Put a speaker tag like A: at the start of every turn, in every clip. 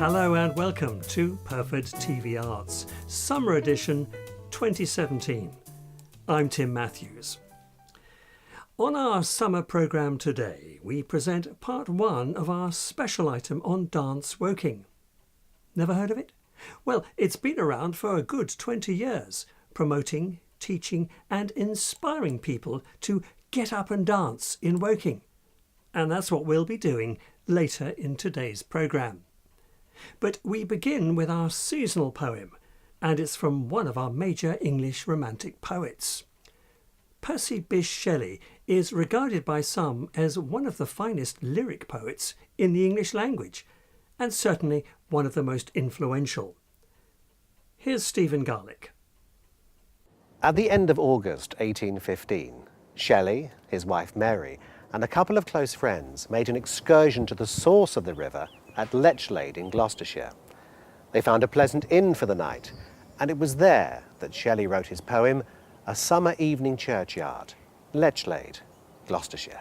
A: Hello and welcome to Pyrford TV Arts, Summer Edition 2017. I'm Tim Matthews. On our summer programme today, we present part one of our special item on dance woking. Never heard of it? Well, it's been around for a good 20 years, promoting, teaching and inspiring people to get up and dance in woking. And that's what we'll be doing later in today's programme. But we begin with our seasonal poem, and it's from one of our major English romantic poets. Percy Bysshe Shelley is regarded by some as one of the finest lyric poets in the English language, and certainly one of the most influential. Here's Stephen Garlick.
B: At the end of August 1815, Shelley, his wife Mary, and a couple of close friends made an excursion to the source of the river at Lechlade in Gloucestershire. They found a pleasant inn for the night, and it was there that Shelley wrote his poem, A Summer Evening Churchyard, Lechlade, Gloucestershire.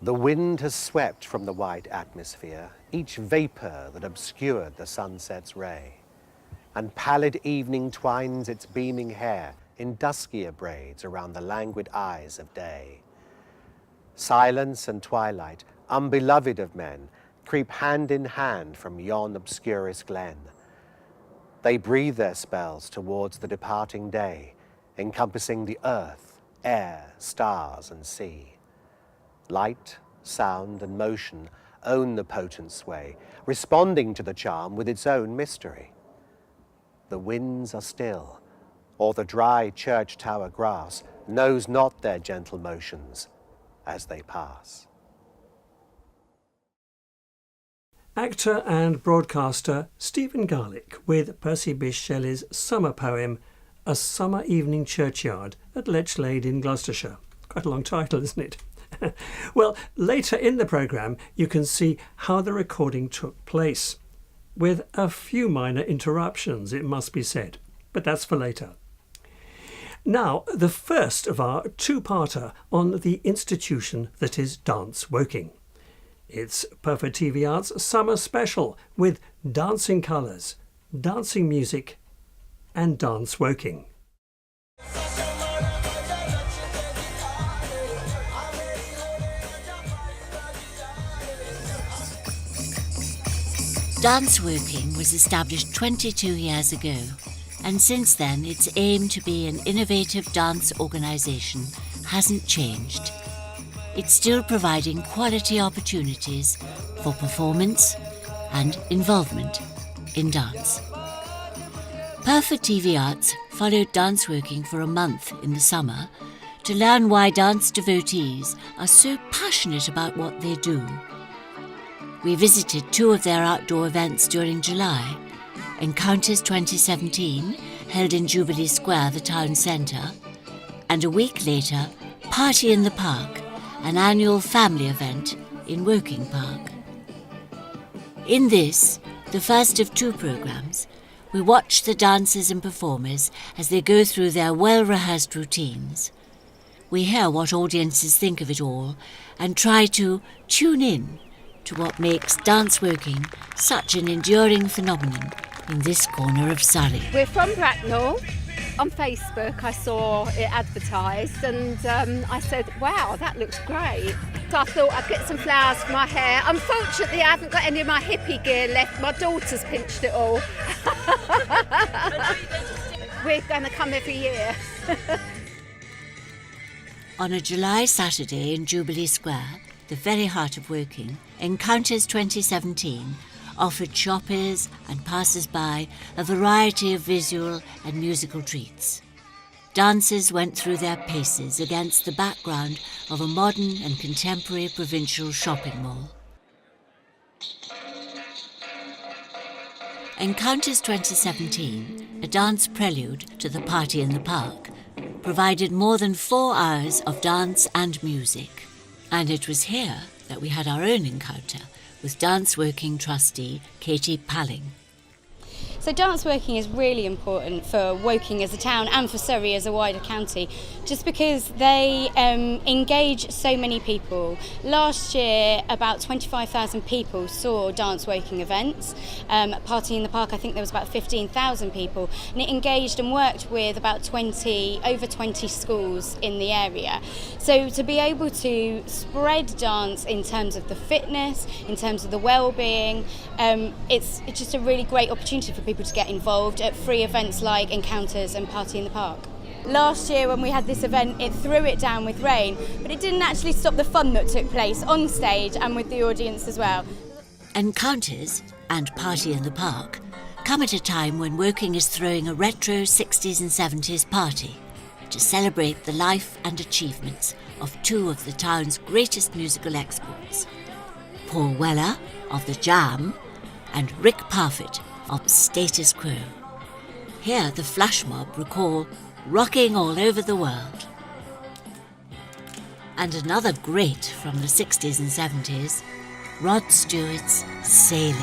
B: The wind has swept from the white atmosphere each vapour that obscured the sunset's ray, and pallid evening twines its beaming hair in duskier braids around the languid eyes of day. Silence and twilight, unbeloved of men, creep hand in hand from yon obscurest glen. They breathe their spells towards the departing day, encompassing the earth, air, stars and sea. Light, sound and motion own the potent sway, responding to the charm with its own mystery. The winds are still, or the dry church tower grass knows not their gentle motions as they pass.
A: Actor and broadcaster Stephen Garlick with Percy Bysshe Shelley's summer poem, A Summer Evening Churchyard at Lechlade in Gloucestershire. Quite a long title, isn't it? Well, later in the programme you can see how the recording took place, with a few minor interruptions, it must be said, but that's for later. Now, the first of our two-parter on the institution that is dance woking. It's Pyrford TV Arts Summer Special with dancing colours, dancing music and dance woking.
C: Dance woking was established 22 years ago, and since then its aim to be an innovative dance organisation hasn't changed. It's still providing quality opportunities for performance and involvement in dance. Pyrford TV Arts followed dance woking for a month in the summer to learn why dance devotees are so passionate about what they do. We visited two of their outdoor events during July, Encounters 2017, held in Jubilee Square, the town centre, and a week later, Party in the Park, an annual family event in Woking Park. In this, the first of two programmes, we watch the dancers and performers as they go through their well-rehearsed routines. We hear what audiences think of it all and try to tune in to what makes dance woking such an enduring phenomenon in this corner of Surrey.
D: We're from Bracknell. On Facebook I saw it advertised and I said, wow, that looks great. So I thought I'd get some flowers for my hair. Unfortunately I haven't got any of my hippie gear left. My daughter's pinched it all. We're going to come every year.
C: On a July Saturday in Jubilee Square, the very heart of Woking, Encounters 2017 offered shoppers and passers-by a variety of visual and musical treats. Dancers went through their paces against the background of a modern and contemporary provincial shopping mall. Encounters 2017, a dance prelude to the Party in the Park, provided more than 4 hours of dance and music. And it was here that we had our own encounter with dance woking trustee Katie Palling.
E: So dance working is really important for Woking as a town and for Surrey as a wider county, just because they engage so many people. Last year, about 25,000 people saw dance Woking events. Party in the Park, I think there was about 15,000 people, and it engaged and worked with about over 20 schools in the area. So to be able to spread dance in terms of the fitness, in terms of the well-being, it's just a really great opportunity for people to get involved at free events like Encounters and Party in the Park. Last year when we had this event, it threw it down with rain, but it didn't actually stop the fun that took place on stage and with the audience as well.
C: Encounters and Party in the Park come at a time when Woking is throwing a retro 60s and 70s party to celebrate the life and achievements of two of the town's greatest musical exports, Paul Weller of The Jam and Rick Pyrford of Status Quo. Here the flash mob recall Rocking All Over the World. And another great from the 60s and 70s, Rod Stewart's Sailing.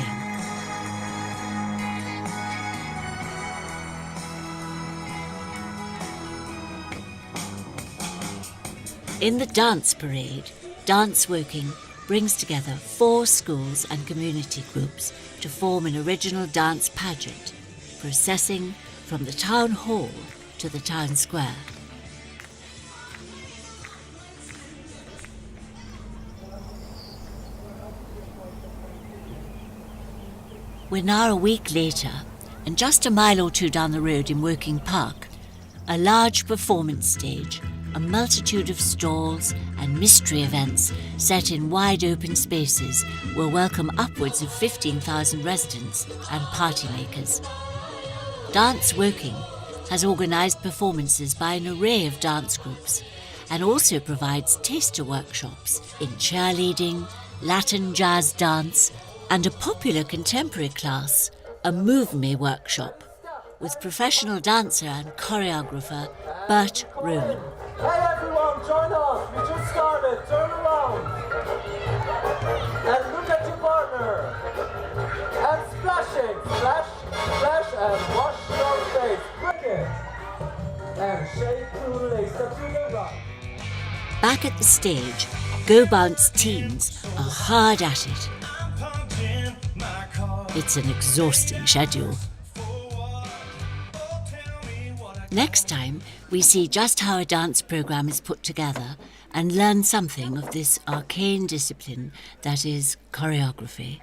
C: In the dance parade, Dance Woking brings together 4 schools and community groups to form an original dance pageant, processing from the town hall to the town square. We're now a week later, and just a mile or two down the road in Woking Park, a large performance stage, a multitude of stalls and mystery events set in wide open spaces will welcome upwards of 15,000 residents and party makers. Dance Woking has organised performances by an array of dance groups and also provides taster workshops in cheerleading, Latin jazz dance and a popular contemporary class, a Move Me workshop, with professional dancer and choreographer Bert Roman.
F: Hey everyone, join us. We just started. Turn around. And look at your partner. And splashing. Splash, splash, and wash your face. Break it. And shake to the left, step to the right.
C: Back at the stage, Go Bounce teens are hard at it. It's an exhausting schedule. Next time, we see just how a dance programme is put together and learn something of this arcane discipline that is choreography.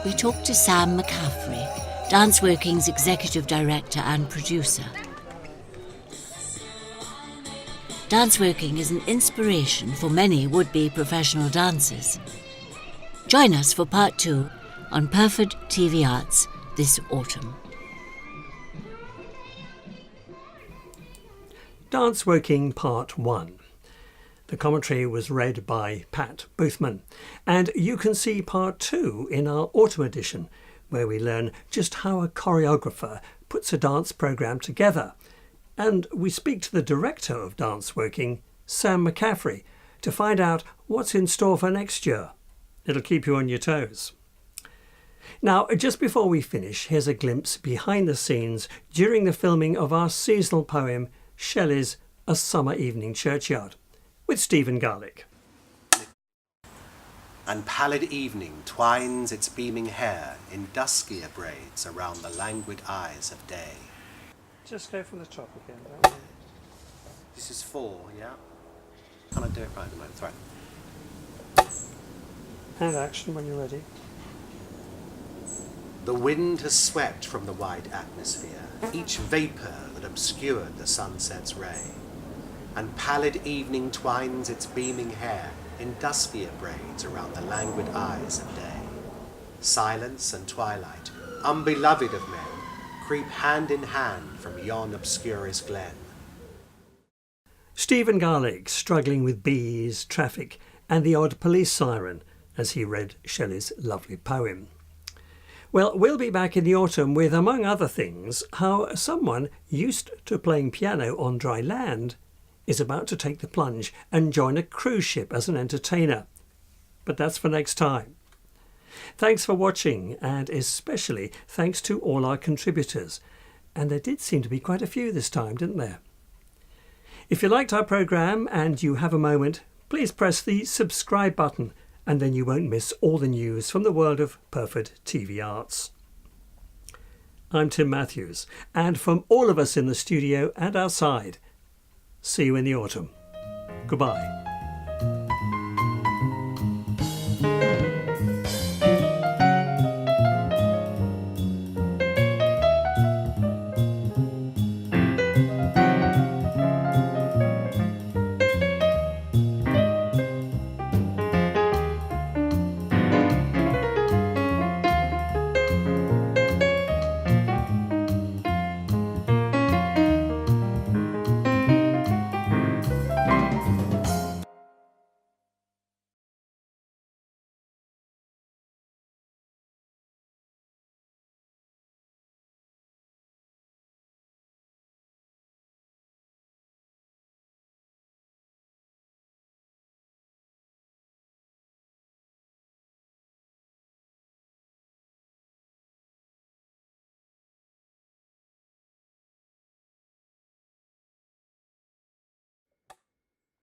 C: We talk to Sam McCaffrey, Dance Woking's executive director and producer. Dance Woking is an inspiration for many would-be professional dancers. Join us for part 2 on Pyrford TV Arts this autumn.
A: Dance Woking Part 1. The commentary was read by Pat Boothman, and you can see Part 2 in our autumn edition, where we learn just how a choreographer puts a dance programme together. And we speak to the director of Dance Woking, Sam McCaffrey, to find out what's in store for next year. It'll keep you on your toes. Now, just before we finish, here's a glimpse behind the scenes during the filming of our seasonal poem, Shelleys' A Summer Evening Churchyard, with Stephen Garlick.
B: And pallid evening twines its beaming hair in duskier braids around the languid eyes of day.
A: Just go from the top again.
B: This is 4, yeah? Can I do it right at the moment? Right.
A: And action when you're ready.
B: The wind has swept from the wide atmosphere each vapour that obscured the sunset's ray, and pallid evening twines its beaming hair in duskier braids around the languid eyes of day. Silence and twilight, unbeloved of men, creep hand in hand from yon obscurest glen.
A: Stephen Garlick struggling with bees, traffic and the odd police siren as he read Shelley's lovely poem. Well, we'll be back in the autumn with, among other things, how someone used to playing piano on dry land is about to take the plunge and join a cruise ship as an entertainer. But that's for next time. Thanks for watching, and especially thanks to all our contributors. And there did seem to be quite a few this time, didn't there? If you liked our programme and you have a moment, please press the subscribe button, and then you won't miss all the news from the world of Pyrford TV Arts. I'm Tim Matthews, and from all of us in the studio and outside, see you in the autumn. Goodbye.